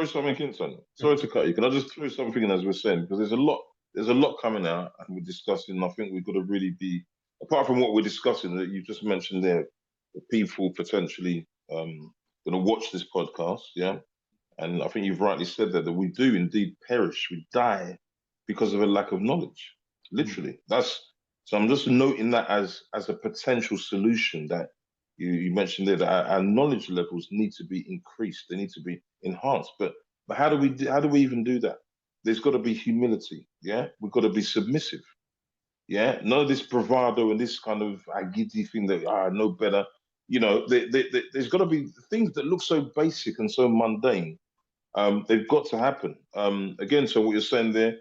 something in, son? Sorry to cut you. Can I just throw something in as we're saying? Because there's a lot coming out and we're discussing. And I think we've got to really be, apart from what we're discussing that you just mentioned there, the people potentially going to watch this podcast, yeah? And I think you've rightly said that we do indeed perish, we die because of a lack of knowledge. Literally. So I'm just noting that as a potential solution that you mentioned there that our knowledge levels need to be increased, they need to be enhanced. But how do we even do that? There's got to be humility, yeah? We've got to be submissive. Yeah, none of this bravado and this kind of agidi thing that I know better. You know, there's got to be things that look so basic and so mundane. They've got to happen. Again, so what you're saying there,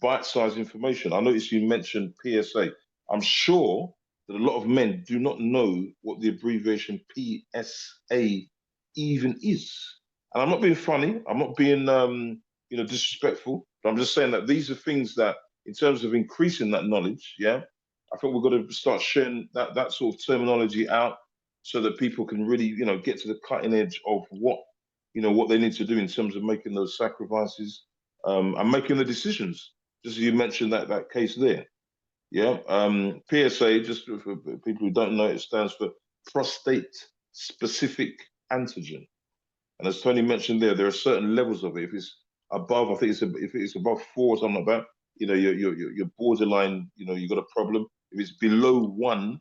bite-sized information. I noticed you mentioned PSA. I'm sure that a lot of men do not know what the abbreviation PSA even is. And I'm not being funny. I'm not being, disrespectful. But I'm just saying that these are things that, in terms of increasing that knowledge, yeah, I think we've got to start sharing that sort of terminology out so that people can really, get to the cutting edge of what they need to do in terms of making those sacrifices and making the decisions. Just as you mentioned that case there. Yeah. PSA, just for people who don't know, it stands for prostate specific antigen. And as Tony mentioned there are certain levels of it. If it's above, I think if it's above 4 or something like that, you're borderline, you've got a problem. If it's below 1,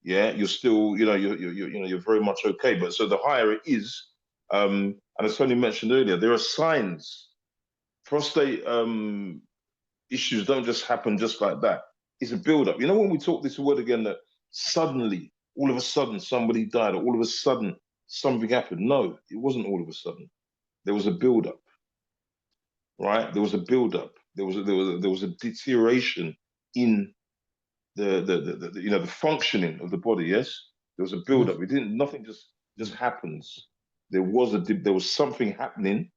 yeah, you're still, you're very much okay. But so the higher it is, and as Tony mentioned earlier, there are signs. Prostate issues don't just happen just like that. It's a build-up. You know, when we talk this word again, that suddenly, all of a sudden, somebody died, or all of a sudden, something happened. No, it wasn't all of a sudden. There was a build-up, right? There was a build-up. There was a deterioration in the functioning of the body. Yes, there was a build-up. Nothing just happens. There was something happening,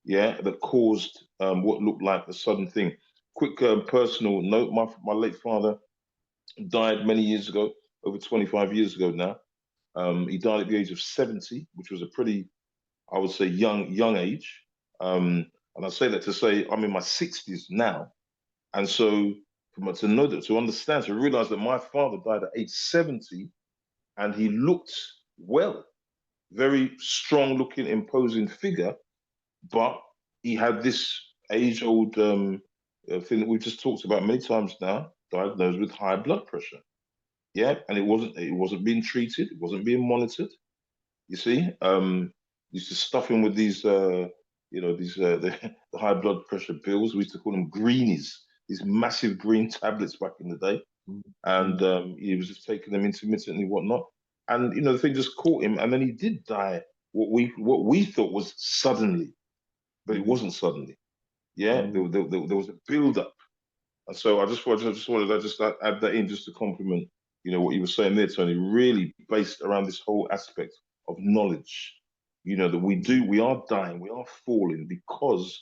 yeah, that caused what looked like a sudden thing. Quick personal note: my late father died many years ago, over 25 years ago now. He died at the age of 70, which was a pretty, I would say, young age. And I say that to say I'm in my 60s now, and so to know that, to understand, to realize that my father died at age 70, and he looked well, very strong-looking, imposing figure, but he had this age-old thing that we've just talked about many times now, diagnosed with high blood pressure. Yeah, and it wasn't being treated, it wasn't being monitored. You see, used to stuff him with these, the high blood pressure pills. We used to call them greenies, these massive green tablets back in the day, and he was just taking them intermittently, whatnot. And the thing just caught him, and then he did die. What we thought was suddenly, but it wasn't suddenly. Yeah, there was a build up, and so I just wanted to add that in just to compliment, what you were saying there, Tony. Really based around this whole aspect of knowledge. That we are dying, we are falling because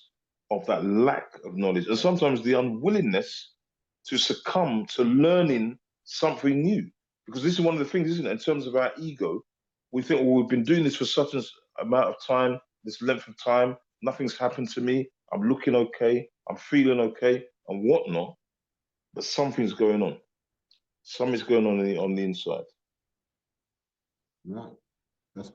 of that lack of knowledge, and sometimes the unwillingness to succumb to learning something new. Because this is one of the things, isn't it? In terms of our ego, we think, well, we've been doing this for such an amount of time, this length of time, nothing's happened to me, I'm looking okay, I'm feeling okay, and whatnot, but something's going on. Something's going on the inside. Right. That's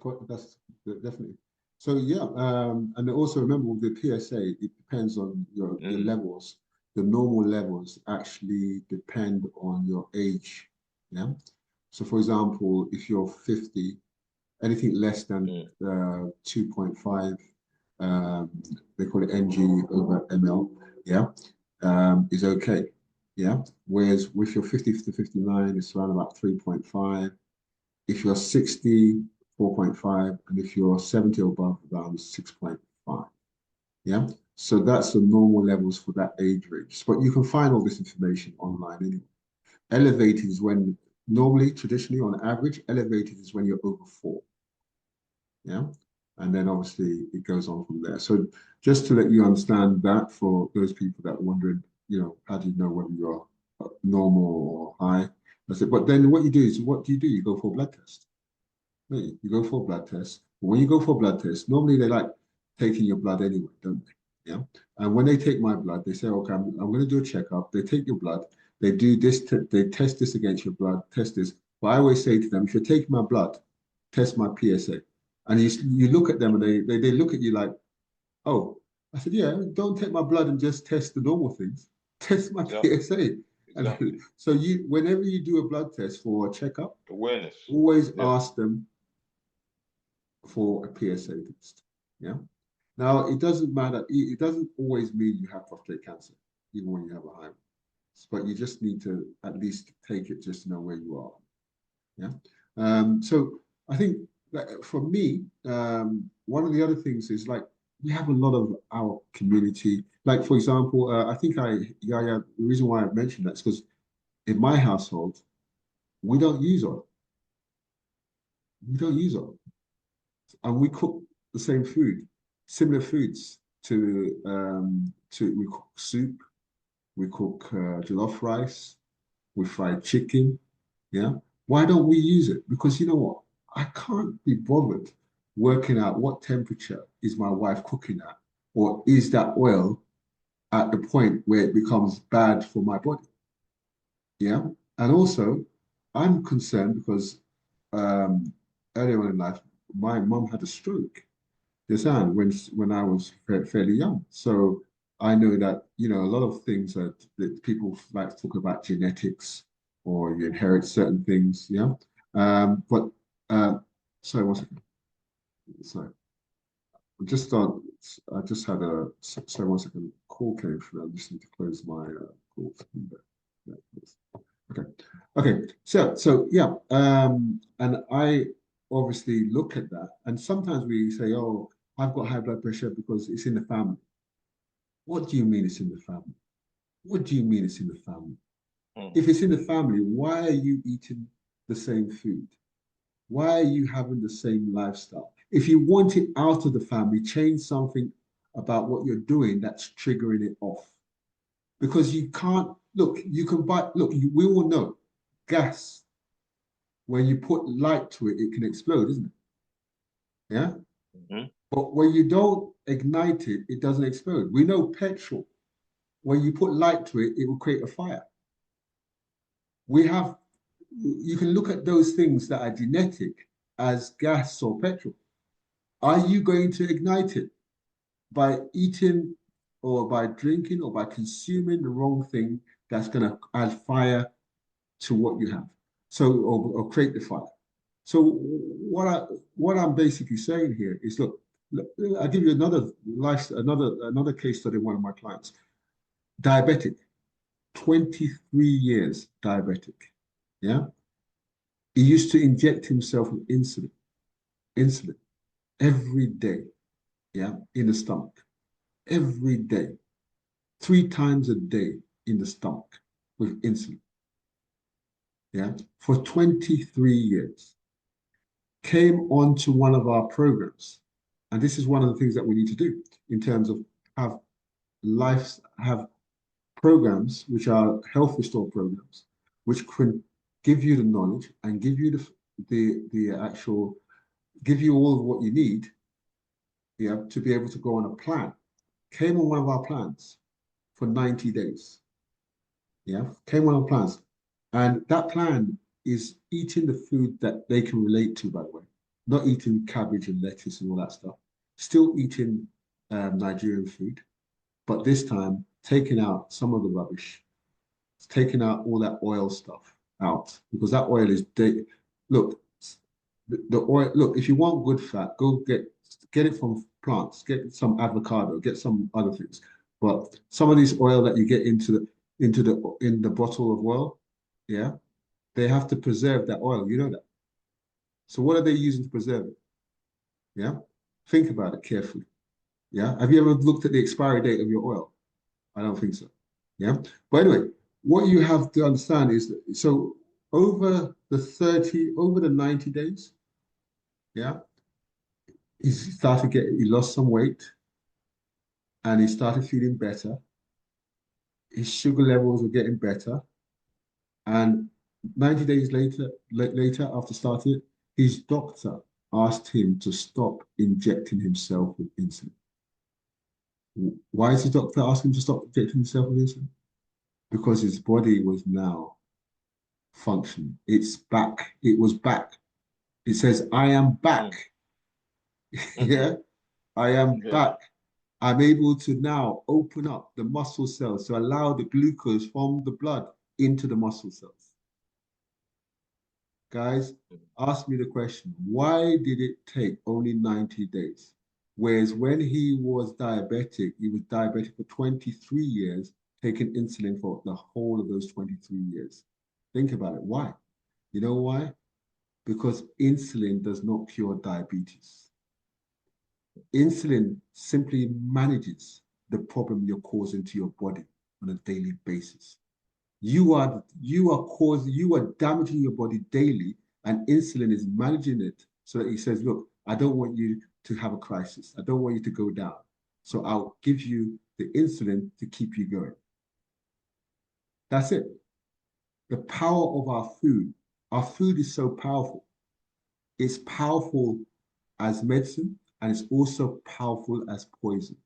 definitely. So yeah, and also remember with the PSA, it depends on your levels. The normal levels actually depend on your age. Yeah. So for example, if you're 50, anything less than 2.5, they call it mg over ml, yeah, is okay. Yeah. Whereas with your 50 to 59, it's around about 3.5. If you're 60, 4.5, and if you're 70 or above, around 6.5. Yeah. So that's the normal levels for that age range. But you can find all this information online anyway. Elevated is when traditionally, on average, elevated is when you're over 4. Yeah. And then obviously it goes on from there. So just to let you understand that for those people that are wondering, how do you know whether you're normal or high? I said, but then what you do is, what do? You go for a blood test. You go for a blood test. But when you go for a blood test, normally they like taking your blood anyway, don't they? Yeah. And when they take my blood, they say, okay, I'm going to do a checkup. They take your blood. They do this. They test this against your blood. Test this. But I always say to them, if you're taking my blood, test my PSA. And you look at them and they look at you like, oh, I said, yeah, don't take my blood and just test the normal things. Test my Exactly. PSA. Exactly. And so whenever you do a blood test for a checkup, Awareness. always Yeah. ask them for a PSA test. Yeah. Now it doesn't matter. It doesn't always mean you have prostate cancer, even when you have a high one. But you just need to at least take it just to know where you are. Yeah. So I think that for me, one of the other things is like we have a lot of our community. Like for example, I think yeah. The reason why I mentioned that is because in my household we don't use oil. We don't use oil, and we cook the same food, similar foods to we cook soup, we cook jollof rice, we fry chicken. Yeah. Why don't we use it? Because you know what? I can't be bothered working out what temperature is my wife cooking at, or is that oil at the point where it becomes bad for my body? Yeah. And also, I'm concerned because um, earlier on in life, my mom had a stroke. Yes, and when I was fairly young, so I know that a lot of things that people like to talk about genetics or you inherit certain things, yeah. But uh, sorry, one second. Sorry, just I just had sorry, one second. Call came through. I just need to close my call. Yeah, okay. Okay. So yeah. And I obviously look at that, and sometimes we say, "Oh, I've got high blood pressure because it's in the family." What do you mean it's in the family? What do you mean it's in the family? Mm. If it's in the family, why are you eating the same food? Why are you having the same lifestyle? If you want it out of the family, change something about what you're doing that's triggering it off. Because you can't look, you can buy, look, we all know gas, when you put light to it, it can explode, isn't it? Yeah. Mhm. But when you don't ignite it, it doesn't explode. We know petrol, when you put light to it, it will create a fire. We have, you can look at those things that are genetic as gas or petrol. Are you going to ignite it by eating or by drinking or by consuming the wrong thing that's going to add fire to what you have? So, or create the fire. So what I'm basically saying here is, look, I'll give you another case study of one of my clients. Diabetic, 23 years diabetic. Yeah. He used to inject himself with insulin every day, yeah, in the stomach. Every day, 3 times a day in the stomach with insulin, yeah, for 23 years. Came onto one of our programs. And this is one of the things that we need to do in terms of have have programs which are health restore programs, which can give you the knowledge and give you the actual give you all of what you need, yeah, to be able to go on a plan. Came on one of our plans for 90 days. Yeah, came on our plans. And that plan is eating the food that they can relate to, by the way, not eating cabbage and lettuce and all that stuff. Still eating Nigerian food, but this time taking out some of the rubbish, taking out all that oil stuff out because that oil is look, the oil. Look, if you want good fat, go get it from plants. Get some avocado. Get some other things. But some of this oil that you get in the bottle of oil, yeah, they have to preserve that oil. You know that. So what are they using to preserve it? Yeah, think about it carefully. Yeah, have you ever looked at the expiry date of your oil? I don't think so. Yeah, but anyway, what you have to understand is that so over the 90 days, yeah, he lost some weight and he started feeling better. His sugar levels were getting better. And 90 days later, after starting it, his doctor asked him to stop injecting himself with insulin. Why is the doctor asking him to stop injecting himself with insulin? Because his body was now functioning. It's back. It was back. It says, I am back. Yeah, I am Yeah. back. I'm able to now open up the muscle cells to allow the glucose from the blood into the muscle cells. Guys, ask me the question, why did it take only 90 days? Whereas when he was diabetic for 23 years, taking insulin for the whole of those 23 years. Think about it. Why? You know why? Because insulin does not cure diabetes. Insulin simply manages the problem you're causing to your body on a daily basis. You are damaging your body daily, and insulin is managing it so that he says, look, I don't want you to have a crisis. I don't want you to go down. So I'll give you the insulin to keep you going. That's it. The power of our food. Our food is so powerful. It's powerful as medicine, and it's also powerful as poison.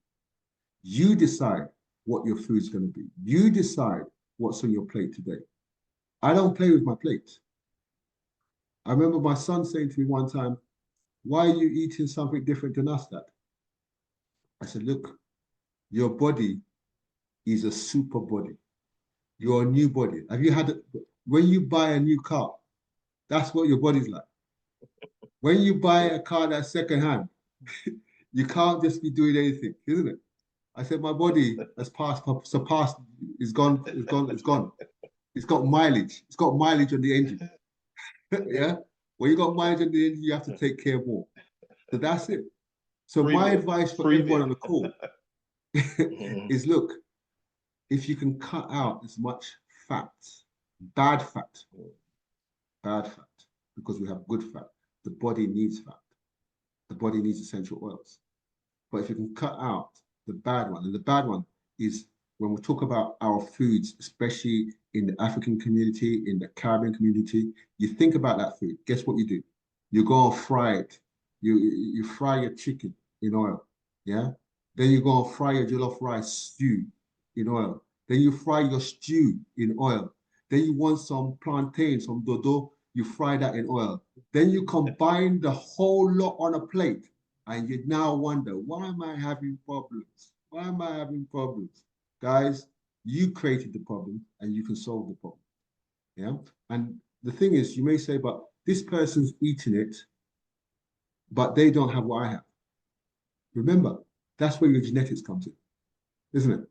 You decide what your food's going to be. You decide what's on your plate today. I don't play with my plate. I remember my son saying to me one time, why are you eating something different than us, Dad? I said, look, your body is a super body. You're a new body. Have you had, when you buy a new car, that's what your body's like. When you buy a car that's secondhand, you can't just be doing anything, isn't it? I said, my body has surpassed, it's gone, it's gone, it's gone. It's got mileage. It's got mileage on the engine. Yeah. When you got mileage on the engine, you have to take care more. So that's it. So my advice for everyone on the call is look, if you can cut out as much fat, bad fat, bad fat, because we have good fat, the body needs fat. The body needs essential oils. But if you can cut out the bad one, and the bad one is when we talk about our foods, especially in the African community, in the Caribbean community, you think about that food. Guess what you do? You go and fry it. You fry your chicken in oil. Yeah. Then you go and fry your jollof rice stew in oil. Then you fry your stew in oil. Then you want some plantain, some dodo, you fry that in oil. Then you combine the whole lot on a plate and you now wonder, why am I having problems? Why am I having problems? Guys, you created the problem and you can solve the problem. Yeah. And the thing is, you may say, but this person's eating it, but they don't have what I have. Remember, that's where your genetics comes in, isn't it?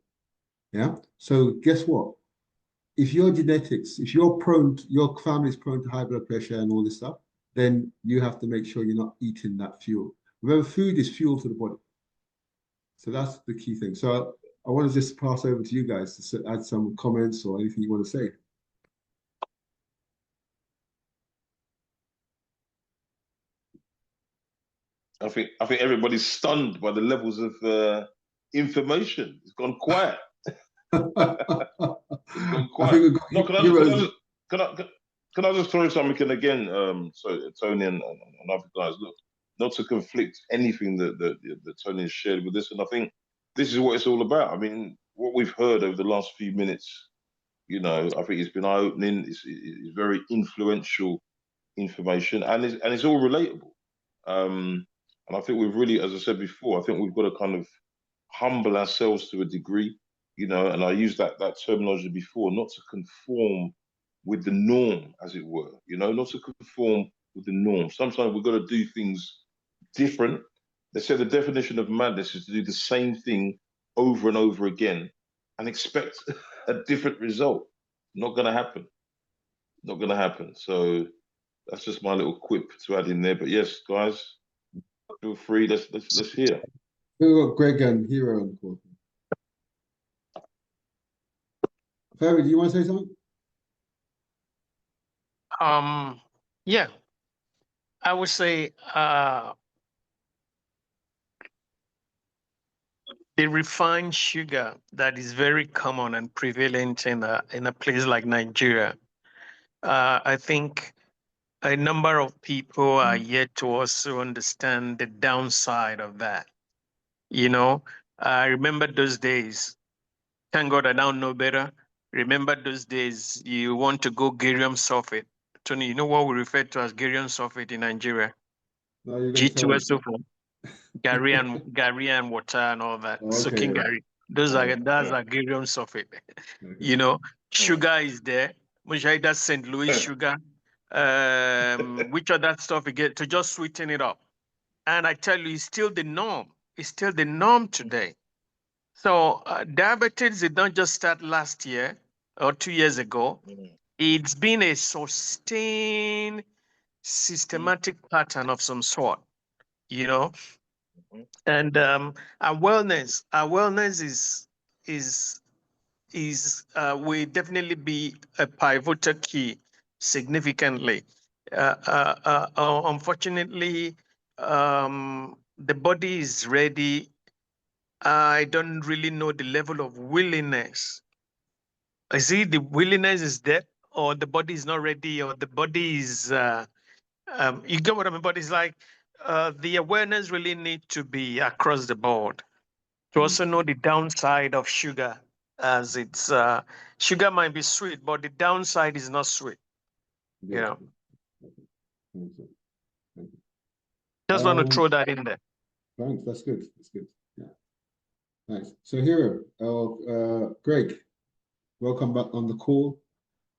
Yeah. So guess what? If your genetics, if you're prone, your family is prone to high blood pressure and all this stuff, then you have to make sure you're not eating that fuel. Remember, food is fuel to the body. So that's the key thing. So I want to just pass over to you guys to add some comments or anything you want to say. I think everybody's stunned by the levels of information. It's gone quiet. It's gone I quiet. think we've got No, heroes. can I just throw something in again? So Tony and other guys, look, not to conflict anything that Tony has shared with us, and I think this is what it's all about. I mean, what we've heard over the last few minutes, I think it's been eye opening. It's very influential information, and it's all relatable. And I think we've really, as I said before, I think we've got to kind of humble ourselves to a degree, and I used that terminology before, not to conform with the norm, as it were, not to conform with the norm. Sometimes we've got to do things different. They say the definition of madness is to do the same thing over and over again and expect a different result. Not going to happen. Not going to happen. So that's just my little quip to add in there. But yes, guys, feel free. Let's hear. We've got Greg and Hero on the call. Ferry, do you want to say something? Yeah, I would say the refined sugar that is very common and prevalent in a place like Nigeria. I think a number of people are yet to also understand the downside of that. You know, I remember those days. Thank God I now know better. Remember those days you want to go Garium sulfate. Tony, you know what we refer to as Garium sulfate in Nigeria? No, you're gonna tell me. G2SO4, Gary and water and all that. Okay. Soaking Gary. That's a Garium sulfate. You know, sugar is there. Mujahida St. Louis sugar. Which other stuff you get to just sweeten it up. And I tell you, it's still the norm. It's still the norm today. So diabetes did not just start last year or 2 years ago. It's been a sustained, systematic pattern of some sort, you know. And our wellness will definitely be a pivotal key significantly. Unfortunately, the body is ready. I don't really know the level of willingness. I see the willingness is there, or the body is not ready, or the body is, you get what I mean? But it's like the awareness really need to be across the board to also know the downside of sugar, as it's, sugar might be sweet, but the downside is not sweet, you know. Just want to throw that in there. Thanks, that's good. That's good. Yeah. Nice. So here, Greg, welcome back on the call.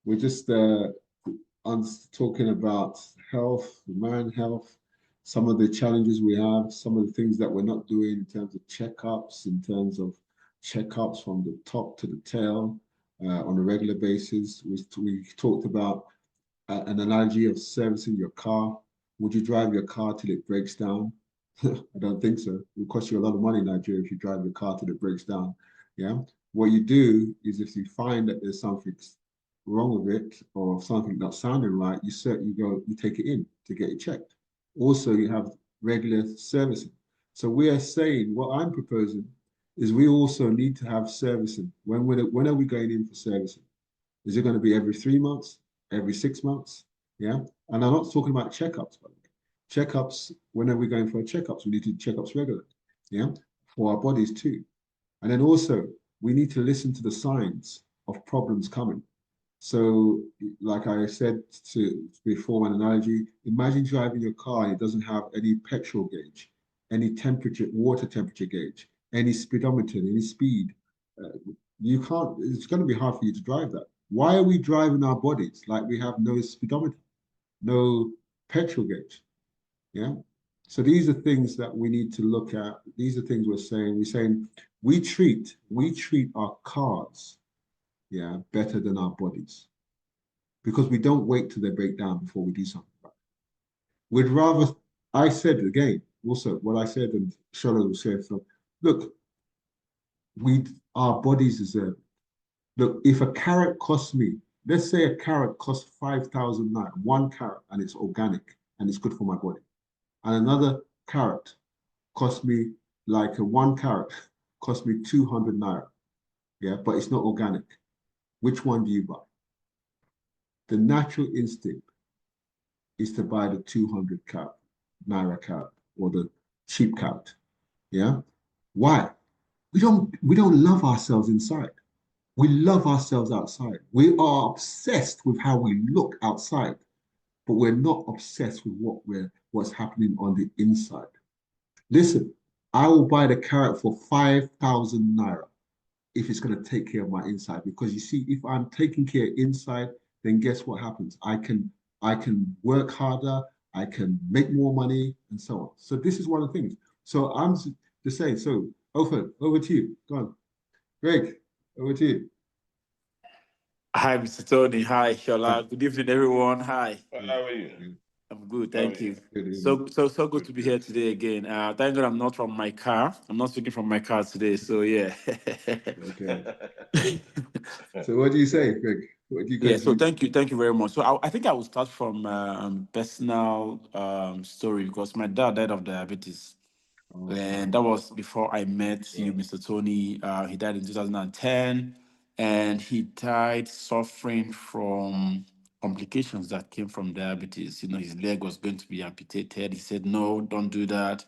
We're just talking about health, mind health, some of the challenges we have, some of the things that we're not doing in terms of checkups, from the top to the tail on a regular basis. We talked about an analogy of servicing your car. Would you drive your car till it breaks down? I don't think so. It will cost you a lot of money in Nigeria if you drive your car till it breaks down. Yeah. What you do is if you find that there's something wrong with it or something not sounding right, you take it in to get it checked. Also, you have regular servicing. So we are saying what I'm proposing is we also need to have servicing. When are we going in for servicing? Is it going to be every 3 months, every 6 months? Yeah. And I'm not talking about checkups, by the way. Checkups, when are we going for checkups? We need to do checkups regularly, yeah, for our bodies too. And then also, we need to listen to the signs of problems coming. So, like I said before, an analogy, imagine driving your car and it doesn't have any petrol gauge, any water temperature gauge, any speedometer, any speed. It's going to be hard for you to drive that. Why are we driving our bodies like we have no speedometer, no petrol gauge? Yeah. So these are things that we need to look at. These are things we're saying we treat our cars, yeah, better than our bodies. Because we don't wait till they break down before we do something about it. We'd rather, I said again, also what I said and Shola will say, so look, our bodies deserve it. Look, if a carrot costs me, let's say a carrot costs 5,000 naira, 1 carrot, and it's organic and it's good for my body. And another carrot cost me, like 1 carrot cost me 200 naira. Yeah, but it's not organic. Which one do you buy? The natural instinct is to buy the 200 naira carrot or the cheap carrot. Yeah. Why? We don't love ourselves inside. We love ourselves outside. We are obsessed with how we look outside, but we're not obsessed with what's happening on the inside. Listen, I will buy the carrot for 5,000 naira if it's going to take care of my inside. Because you see, if I'm taking care of inside, then guess what happens? I can work harder, I can make more money, and so on. So this is one of the things. So I'm just saying, so Ofer, over to you. Go on. Greg, over to you. Hi, Mr. Tony. Hi, Shola. Good evening, everyone. Hi. How are you? I'm good, thank you. Good So good to be here today again. Thank God I'm not from my car. I'm not speaking from my car today, so yeah. Okay. So what do you say, Greg? What do you Yeah, guys so do? thank you very much. So I think I will start from personal story because my dad died of diabetes. And that was before I met you, Mr. Tony. He died in 2010, and he died suffering from complications that came from diabetes. You know, his leg was going to be amputated. He said, "No, don't do that."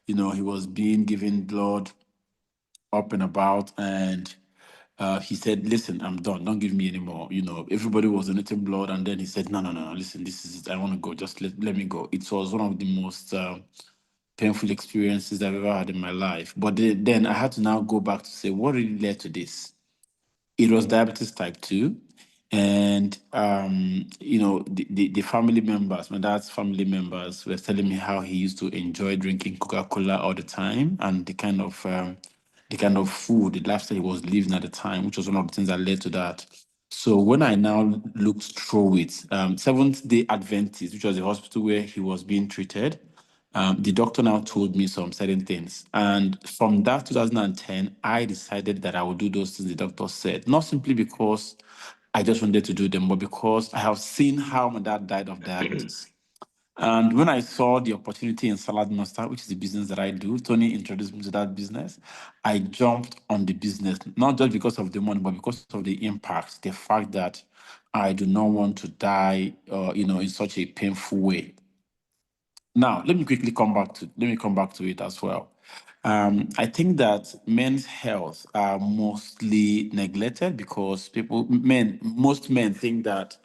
You know, he was being given blood up and about, and he said, "Listen, I'm done. Don't give me any more." Everybody was donating blood, and then he said, "No, no, no, no. Listen, this is it. I want to go. Just let me go." It was one of the most painful experiences I've ever had in my life. But then I had to now go back to say, what really led to this? It was diabetes type 2. And, the family members, my dad's family members were telling me how he used to enjoy drinking Coca-Cola all the time, and the kind of food, the lifestyle he was living at the time, which was one of the things that led to that. So when I now looked through it, Seventh-day Adventist, which was the hospital where he was being treated, the doctor now told me some certain things. And from that 2010, I decided that I would do those things the doctor said, not simply because I just wanted to do them, but because I have seen how my dad died of diabetes. And when I saw the opportunity in Salad Master, which is the business that I do, Tony introduced me to that business. I jumped on the business, not just because of the money, but because of the impact, the fact that I do not want to die, in such a painful way. Now, let me come back to it as well. I think that men's health are mostly neglected because most men think that,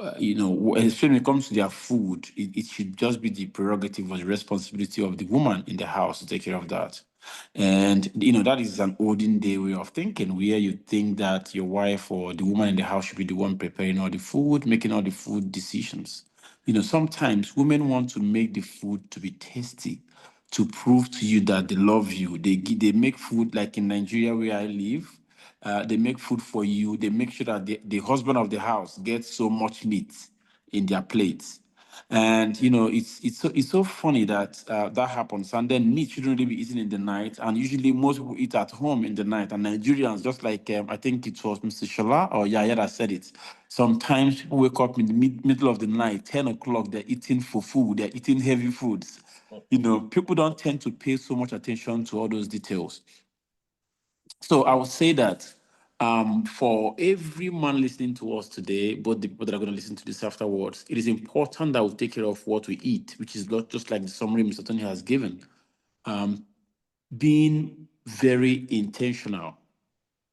especially when it comes to their food, it should just be the prerogative or the responsibility of the woman in the house to take care of that. And, that is an olden day way of thinking, where you think that your wife or the woman in the house should be the one preparing all the food, making all the food decisions. Sometimes women want to make the food to be tasty, to prove to you that they love you. They make food, like in Nigeria where I live. They make food for you. They make sure that the husband of the house gets so much meat in their plates. And it's so funny that that happens. And then meat shouldn't really be eaten in the night. And usually most people eat at home in the night. And Nigerians, just like I think it was Mr. Shola or Yaya that said it. Sometimes people wake up in the middle of the night, 10 o'clock, they're eating fufu, they're eating heavy foods. People don't tend to pay so much attention to all those details. So I would say that for every man listening to us today, both the people that are going to listen to this afterwards, it is important that we take care of what we eat, which is not just like the summary Mr. Tony has given. Being very intentional,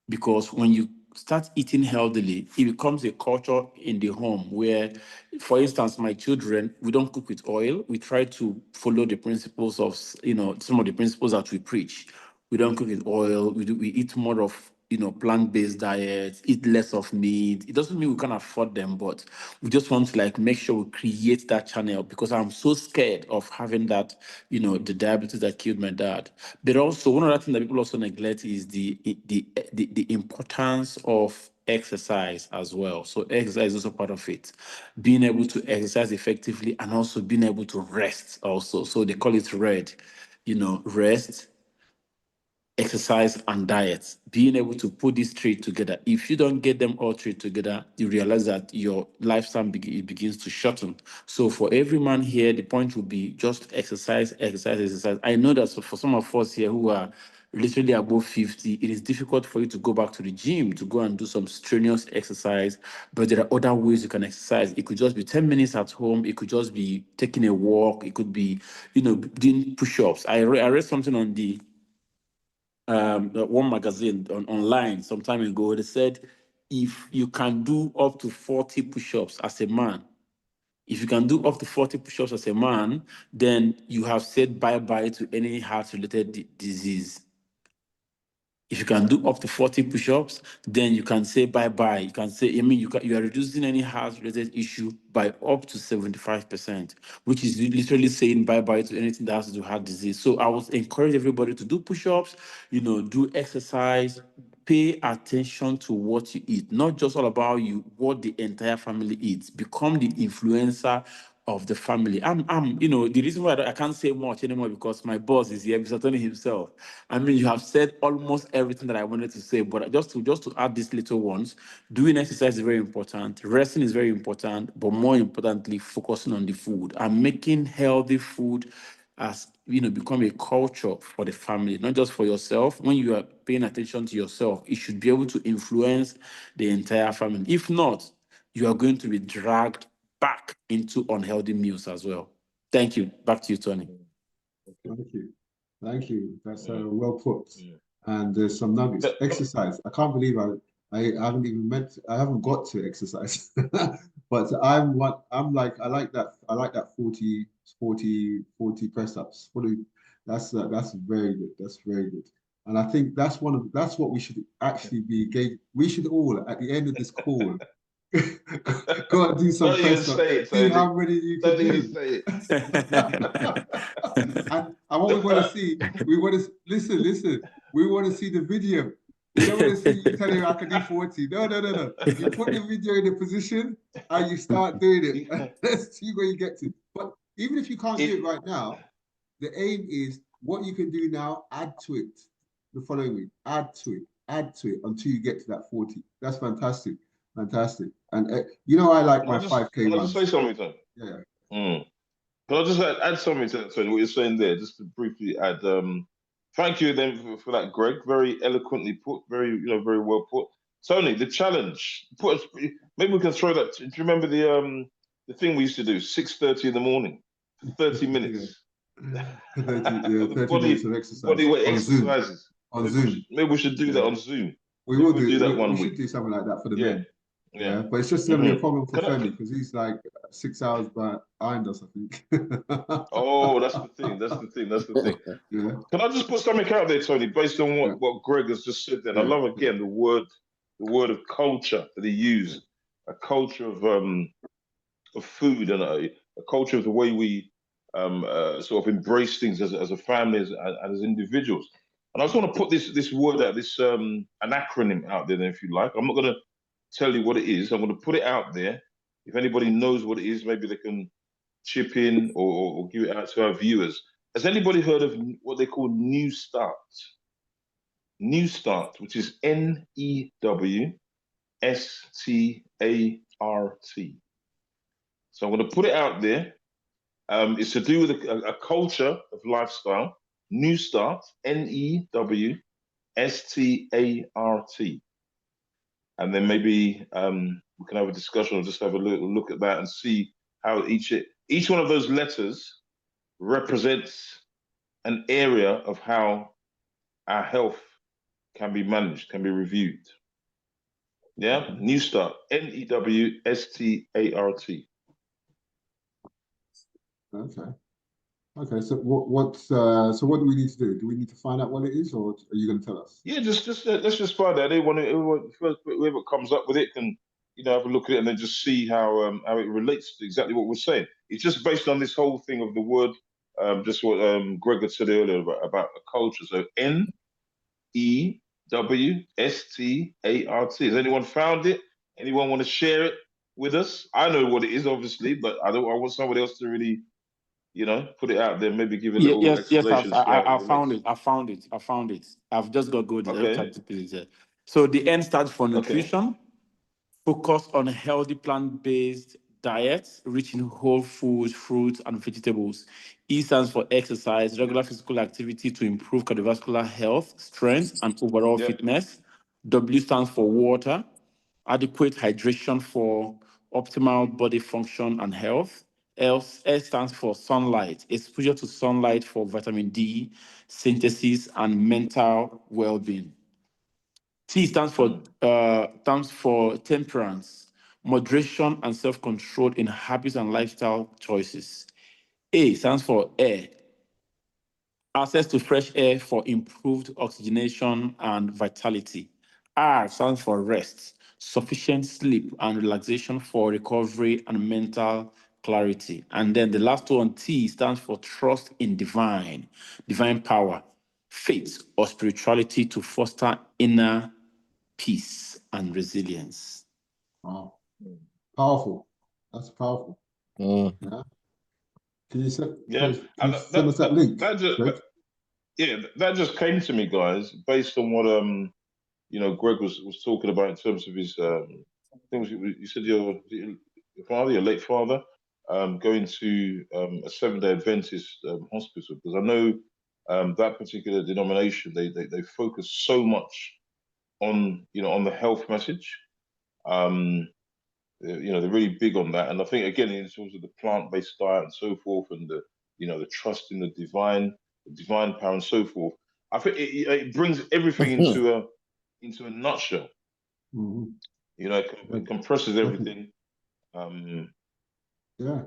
because when you start eating healthily, it becomes a culture in the home where, for instance, my children, we don't cook with oil. We try to follow the principles of, some of the principles that we preach. We don't cook with oil. We eat more of, plant-based diets, eat less of meat. It doesn't mean we can't afford them, but we just want to make sure we create that channel, because I'm so scared of having that, the diabetes that killed my dad. But also one other thing that people also neglect is the importance of exercise as well. So exercise is also part of it. Being able to exercise effectively and also being able to rest also. So they call it RED, rest, exercise, and diet. Being able to put these three together. If you don't get them all three together, you realize that your lifespan begins to shorten. So for every man here, the point would be just exercise, exercise, exercise. I know that for some of us here who are literally above 50, it is difficult for you to go back to the gym to go and do some strenuous exercise, but there are other ways you can exercise. It could just be 10 minutes at home. It could just be taking a walk. It could be, doing push-ups. I read something on the one magazine online some time ago. They said if you can do up to 40 push-ups as a man, if you can do up to 40 push-ups as a man, then you have said bye-bye to any heart-related disease. If you can do up to 40 push-ups, then you can say bye-bye. You can say, you are reducing any heart-related issue by up to 75%, which is literally saying bye-bye to anything that has to do with heart disease. So I would encourage everybody to do push-ups, do exercise, pay attention to what you eat, not just all about you, what the entire family eats. Become the influencer of the family. The reason why I can't say much anymore because my boss is here, Mr. Tony himself. You have said almost everything that I wanted to say, but just to add these little ones, doing exercise is very important, resting is very important, but more importantly, focusing on the food and making healthy food as become a culture for the family, not just for yourself. When you are paying attention to yourself, it should be able to influence the entire family. If not, you are going to be dragged back into unhealthy meals as well. Thank you. Back to you, Tony. Thank you. Thank you. That's well put. And there's some nuggets. Exercise. I can't believe I haven't even I haven't got to exercise. But I like that 40 press ups. That's very good. That's very good. And I think that's what we should actually be engaged. We should all at the end of this call go and do some Don't even press ups. say it, See Tony. how many you can Don't even do. say it. And what we want to see, we want to listen. We want to see the video. We don't want to see you telling me I can do 40. No. You put the video in the position and you start doing it. Let's see where you get to. But even if you can't do it right now, the aim is what you can do now, add to it the following week. Add to it until you get to that 40. That's fantastic. Fantastic. And I like my 5K Can I runs. just say something, Tony? Yeah. Can I just add something to what you're saying there, just to briefly add? Thank you then for that, Greg. Very eloquently put, very very well put. Tony, the challenge. Maybe we can throw that. Do you remember the thing we used to do? 6:30 in the morning, 30 minutes. 30 minutes of exercise. Body weight on exercises. Zoom. On Zoom. Maybe we should do that on Zoom. We will do that one we week. should do something like that for the men. Yeah. But it's just going to be a problem for Femi because he's like 6 hours behind us, I think. Oh, that's the thing. Yeah. Can I just put something out there, Tony, based on what Greg has just said? Then I love again the word of culture that he used, a culture of food and a culture of the way we sort of embrace things as a family and as individuals. And I just want to put this word out, this an acronym out there, then, if you like. I'm not going to tell you what it is. I'm going to put it out there. If anybody knows what it is, maybe they can chip in or give it out to our viewers. Has anybody heard of what they call New Start? New Start, which is NEWSTART. So I'm going to put it out there. It's to do with a culture of lifestyle. New Start, NEWSTART. And then maybe we can have a discussion or just have a little look at that and see how each one of those letters represents an area of how our health can be managed, can be reviewed. Yeah, New Start, NEWSTART. Okay. So what do we need to do? Do we need to find out what it is, or are you going to tell us? Yeah, let's just find out. Whoever comes up with it can have a look at it and then just see how it relates to exactly what we're saying. It's just based on this whole thing of the word, just what Greg had said earlier about a culture. So NEWSTART. Has anyone found it? Anyone want to share it with us? I know what it is, obviously, but I want somebody else to really, put it out there. Maybe give a little explanation. I found it. I've just got to go there. Okay. So the N stands for nutrition. Focus on a healthy plant-based diet, rich in whole foods, fruits, and vegetables. E stands for exercise, regular physical activity to improve cardiovascular health, strength, and overall fitness. W stands for water, adequate hydration for optimal body function and health. S stands for sunlight, exposure to sunlight for vitamin D synthesis and mental well-being. T stands for temperance, moderation and self-control in habits and lifestyle choices. A stands for air, access to fresh air for improved oxygenation and vitality. R stands for rest, sufficient sleep and relaxation for recovery and mental clarity. And then the last one, T, stands for trust in divine power, faith or spirituality to foster inner peace and resilience. Wow. Powerful. That's powerful. Yeah. Can you send us that link? That just came to me, guys, based on what Greg was talking about in terms of his things. You said your late father, going to a Seventh-day Adventist hospital, because I know that particular denomination they focus so much on the health message. They're really big on that, and I think again in terms of the plant-based diet and so forth, and the trust in the divine power and so forth. I think it brings everything into a nutshell. Mhm. You know, it compresses Definitely. everything. Yeah.